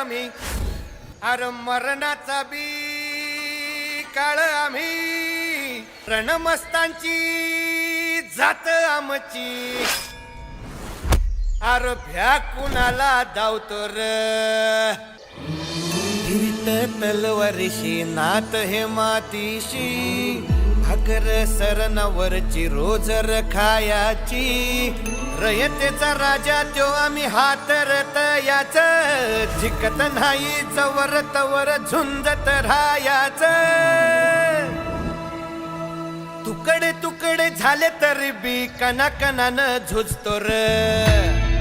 आम्ही अर मरणाचा बी काळ आम्ही रणमस्तांची जात आमची अर भ्या कुणाला धावतो र फिरत तलवारीशी नात हे मातीशी भाकर सरणावरची रोजर खायाची रयतेचा राजा त्यो आम्ही हातरत याच झिकत नाही जवर तवर झुंजत राहायाच तुकडे तुकडे झाले तरी बी कणाकणानं झुजतो र